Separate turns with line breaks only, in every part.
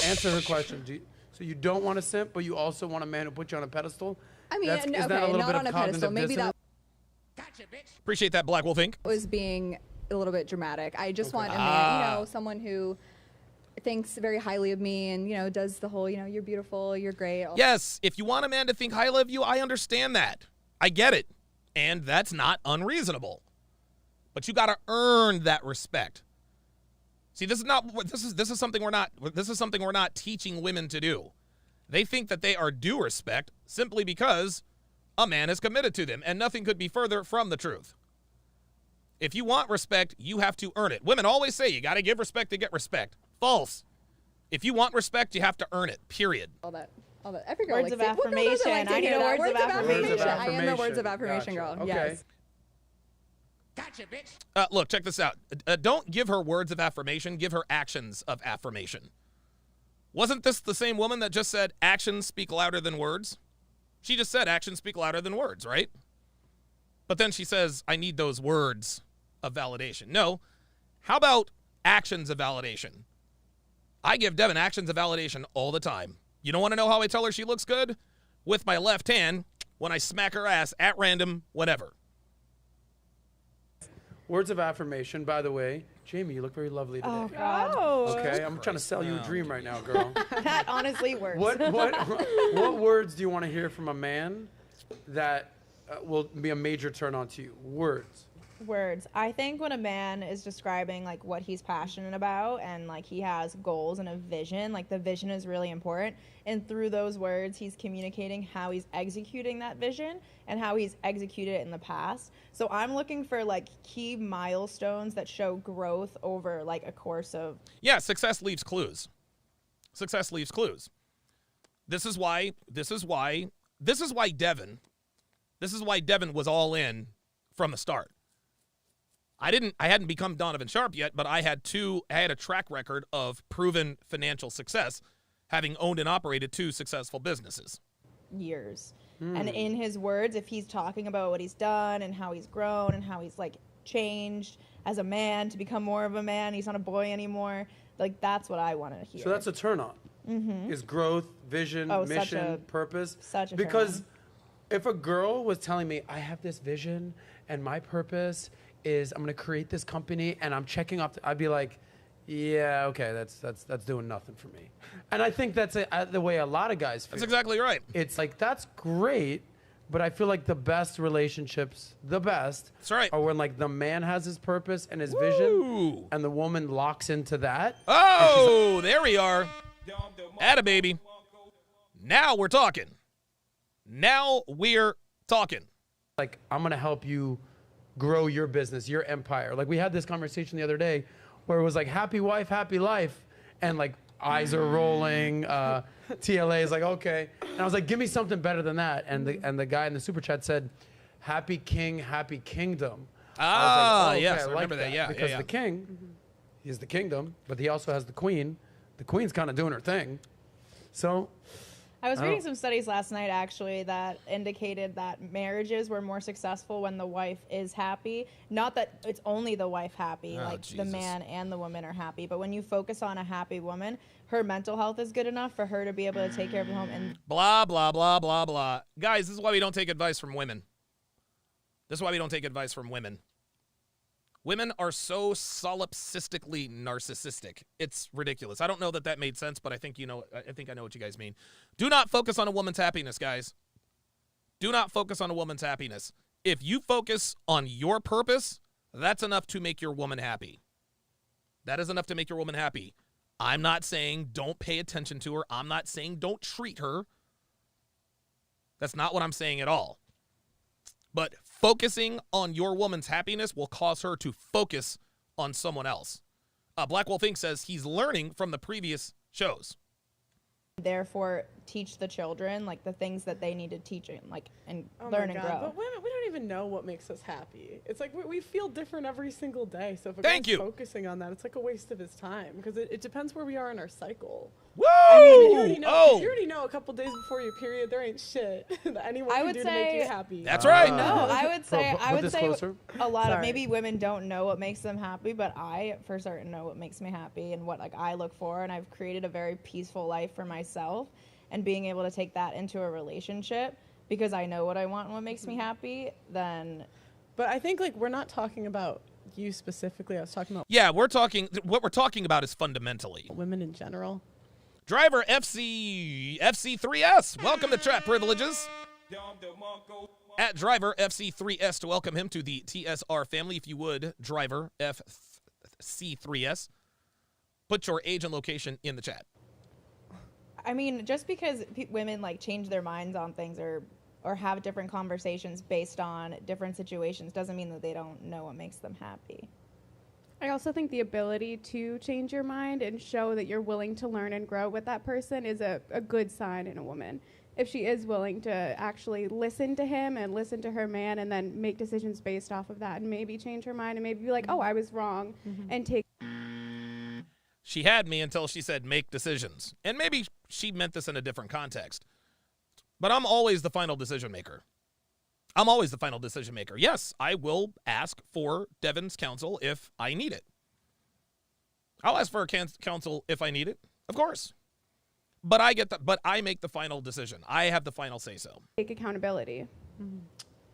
answer her question. So you don't want a simp, but you also want a man who puts you on a pedestal?
I mean,
Is
okay,
that a little
not
bit
on
of
a pedestal.
cognitive
Maybe
dissonance?
Appreciate that, Black Wolf Inc.
was being a little bit dramatic. I just want a man, someone who thinks very highly of me and, does the whole, you're beautiful, you're great.
Yes, if you want a man to think highly of you, I understand that. I get it. And that's not unreasonable. But you got to earn that respect. See, this is something we're not teaching women to do. They think that they are due respect simply because a man is committed to them, and nothing could be further from the truth. If you want respect, you have to earn it. Women always say you got to give respect to get respect. False. If you want respect, you have to earn it. Period.
All that. Every girl
Words
likes
of
it. What girl doesn't
affirmation.
like to
I need
hear
a
that?
words of affirmation.
I am the words of affirmation
Gotcha.
girl.
Okay.
Yes.
Gotcha, bitch.
Look, check this out. Don't give her words of affirmation. Give her actions of affirmation. Wasn't this the same woman that just said actions speak louder than words? She just said actions speak louder than words, right? But then she says, I need those words of validation. No. How about actions of validation? I give Devin actions of validation all the time. You don't want to know how I tell her she looks good? With my left hand when I smack her ass at random, whatever.
Words of affirmation, by the way. Jamie, you look very lovely today.
Oh, God.
Okay, I'm trying to sell you a dream right now, girl.
That honestly works.
What words do you want to hear from a man that will be a major turn on to you? Words.
Words. I think when a man is describing like what he's passionate about and like he has goals and a vision, like the vision is really important. And through those words, he's communicating how he's executing that vision and how he's executed it in the past. So I'm looking for like key milestones that show growth over like a course of.
Yeah, success leaves clues. Success leaves clues. This is why Devin was all in from the start. I hadn't become Donovan Sharp yet, but I had a track record of proven financial success, having owned and operated 2 successful businesses.
Years. And in his words, if he's talking about what he's done and how he's grown and how he's like changed as a man to become more of a man, he's not a boy anymore, like that's what I want to hear.
So that's a turn on. Mm-hmm. Is growth, vision, mission, purpose.
Such a
because
turn
if a girl was telling me, I have this vision and my purpose is I'm going to create this company and I'm checking off, I'd be like, yeah, okay, that's doing nothing for me. And I think that's the way a lot of guys feel.
That's exactly right.
It's like, that's great, but I feel like the best relationships, that's right, are when like the man has his purpose and his vision and the woman locks into that.
Oh, like, there we are. Atta baby. Now we're talking. Like,
I'm going to help you grow your business, your empire. Like we had this conversation the other day where it was like happy wife, happy life. And like eyes are rolling. TLA is like, okay. And I was like, give me something better than that. And the guy in the super chat said, happy king, happy kingdom.
Ah,
okay,
yes,
I
I
like
remember that. Yeah,
because
yeah.
the king, he is the kingdom, but he also has the queen. The queen's kind of doing her thing. So
I was reading some studies last night, actually, that indicated that marriages were more successful when the wife is happy. Not that it's only the wife happy, like Jesus. The man and the woman are happy. But when you focus on a happy woman, her mental health is good enough for her to be able to take care of the home. And
blah, blah, blah, blah, blah. Guys, this is why we don't take advice from women. Women are so solipsistically narcissistic. It's ridiculous. I don't know that made sense, but I think I know what you guys mean. Do not focus on a woman's happiness, guys. Do not focus on a woman's happiness. If you focus on your purpose, that's enough to make your woman happy. That is enough to make your woman happy. I'm not saying don't pay attention to her. I'm not saying don't treat her. That's not what I'm saying at all. But focusing on your woman's happiness will cause her to focus on someone else. Black Wolf Inc. says he's learning from the previous shows.
Therefore, teach the children like the things that they need to teach and learn and grow.
But women, we don't even know what makes us happy. It's like we feel different every single day. So if a
Thank
guy's
you.
focusing on that, it's like a waste of his time because it depends where we are in our cycle.
Woo!
I mean, you
Oh,
already know a couple days before your period, there ain't shit that anyone
I
can
would
do to make you
say-
happy.
that's right.
No, I would say
Put this closer.
a lot of
Sorry.
maybe women don't know what makes them happy, but I for certain know what makes me happy and what like I look for, and I've created a very peaceful life for myself, and being able to take that into a relationship because I know what I want and what makes me happy, then
But I think like we're not talking about you specifically. I was talking about
Yeah, what we're talking about is fundamentally.
women in general.
Driver FC3S, welcome to Chat Privileges. At Driver FC3S to welcome him to the TSR family. If you would, Driver FC3S, put your age and location in the chat.
I mean, just because women like change their minds on things or have different conversations based on different situations doesn't mean that they don't know what makes them happy.
I also think the ability to change your mind and show that you're willing to learn and grow with that person is a good sign in a woman. If she is willing to actually listen to him and listen to her man and then make decisions based off of that and maybe change her mind and maybe be like, oh, I was wrong, and take.
She had me until she said make decisions. And maybe she meant this in a different context. But I'm always the final decision maker. I'm always the final decision maker. Yes, I will ask for Devin's counsel if I need it. I'll ask for counsel if I need it, of course. But I make the final decision. I have the final say so.
Take accountability.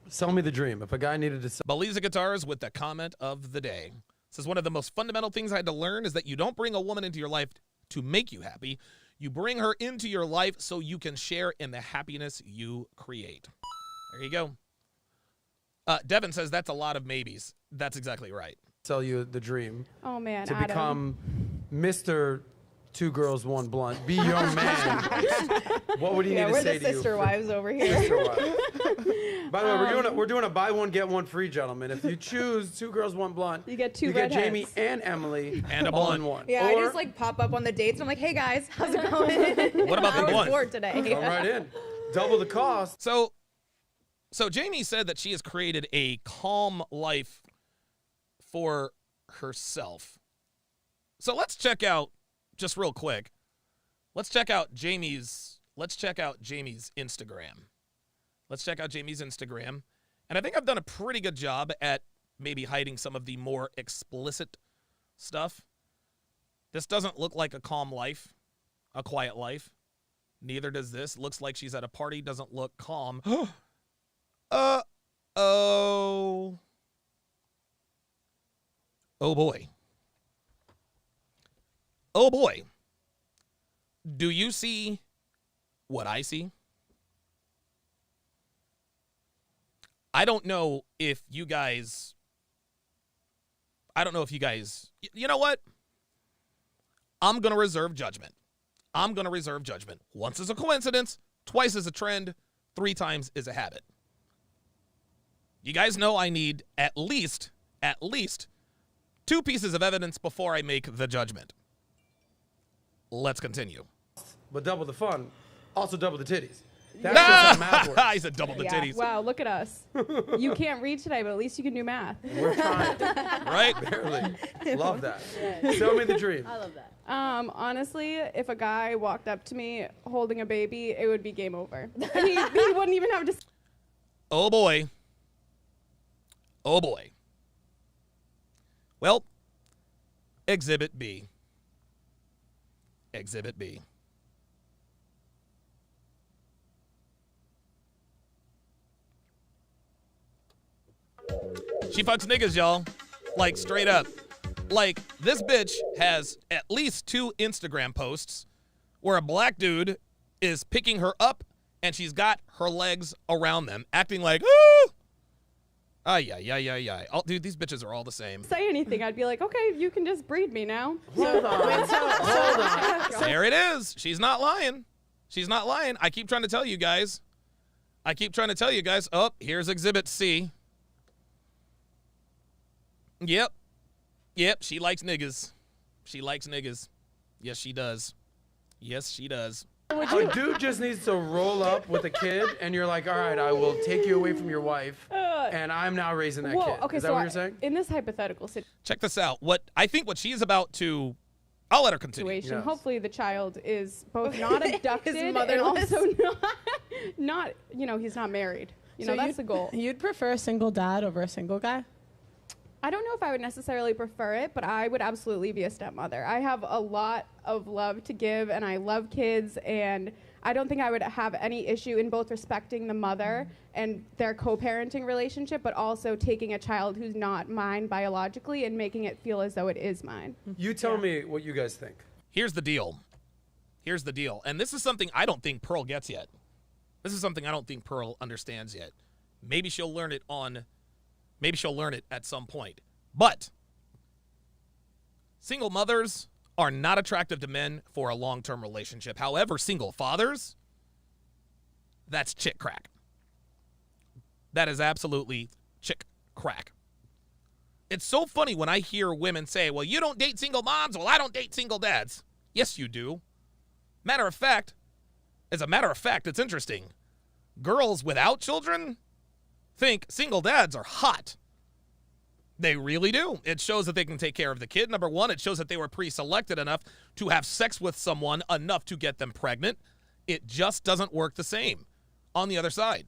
Sell me the dream. If a guy needed to sell
Beliza Guitars with the comment of the day. Says one of the most fundamental things I had to learn is that you don't bring a woman into your life to make you happy. You bring her into your life so you can share in the happiness you create. There you go. Devin says that's a lot of maybes. That's exactly right.
sell you the dream
Oh man,
to
Adam.
become Mr. Two Girls, One Blunt. Be your man. What would he
Yeah,
need
we're
to say
the
to you?
sister wives over here.
Sister wives. By the way, we're doing a buy one get one free, gentlemen. If you choose Two Girls, One Blunt,
You get two
you get
redheads.
Jamie and Emily
And a
all
blunt.
in one.
Yeah, I
Or
just like pop up on the dates and I'm like, hey guys, how's it going?
What about the
I was
blunt?
bored today.
come right in. Double the cost.
So Jamie said that she has created a calm life for herself. So let's check out, just real quick, let's check out Jamie's Instagram. Let's check out Jamie's Instagram. And I think I've done a pretty good job at maybe hiding some of the more explicit stuff. This doesn't look like a calm life, a quiet life. Neither does this. Looks like she's at a party, doesn't look calm. Oh boy. Oh boy. Do you see what I see? I don't know if you guys, you know what? I'm going to reserve judgment. Once is a coincidence, twice is a trend, 3 times is a habit. You guys know I need at least 2 pieces of evidence before I make the judgment. Let's continue.
But double the fun, also double the titties. That's just how math works.
He said double the
Yeah.
titties.
Wow, look at us. You can't read today, but at least you can do math.
We're trying.
Right?
Barely. Love that. Sell me the dream.
I love that.
Honestly, if a guy walked up to me holding a baby, it would be game over. he wouldn't even have to.
Oh boy. Oh boy. Well, Exhibit B. Exhibit B. She fucks niggas, y'all. Like, straight up. Like, this bitch has at least 2 Instagram posts where a black dude is picking her up and she's got her legs around them, acting like, ooh! Ay, ay, ay, ay, ay. Oh, dude, these bitches are all the same.
Say anything, I'd be like, okay, you can just breed me now.
Hold on. Hold on.
There it is. She's not lying. I keep trying to tell you guys. Oh, here's Exhibit C. Yep, she likes niggas. Yes, she does.
A dude just needs to roll up with a kid, and you're like, all right, I will take you away from your wife. and I'm now raising that
Whoa,
kid.
okay,
Is that
so
what you're saying?
in this hypothetical
Check this out. I think what she's about to, I'll let her continue.
situation,
Yes.
hopefully the child is both not abducted and
motherless.
also not, he's not married. That's the goal.
You'd prefer a single dad over a single guy?
I don't know if I would necessarily prefer it, but I would absolutely be a stepmother. I have a lot of love to give, and I love kids, and I don't think I would have any issue in both respecting the mother and their co-parenting relationship, but also taking a child who's not mine biologically and making it feel as though it is mine.
You tell me what you guys think.
Here's the deal. And this is something I don't think Pearl gets yet. This is something I don't think Pearl understands yet. Maybe she'll learn it at some point. But single mothers are not attractive to men for a long-term relationship. However, single fathers, that's chick crack. That is absolutely chick crack. It's so funny when I hear women say, well, you don't date single moms. Well, I don't date single dads. Yes, you do. As a matter of fact, it's interesting. Girls without children think single dads are hot. They really do. It shows that they can take care of the kid. Number one, it shows that they were pre-selected enough to have sex with someone enough to get them pregnant. It just doesn't work the same on the other side.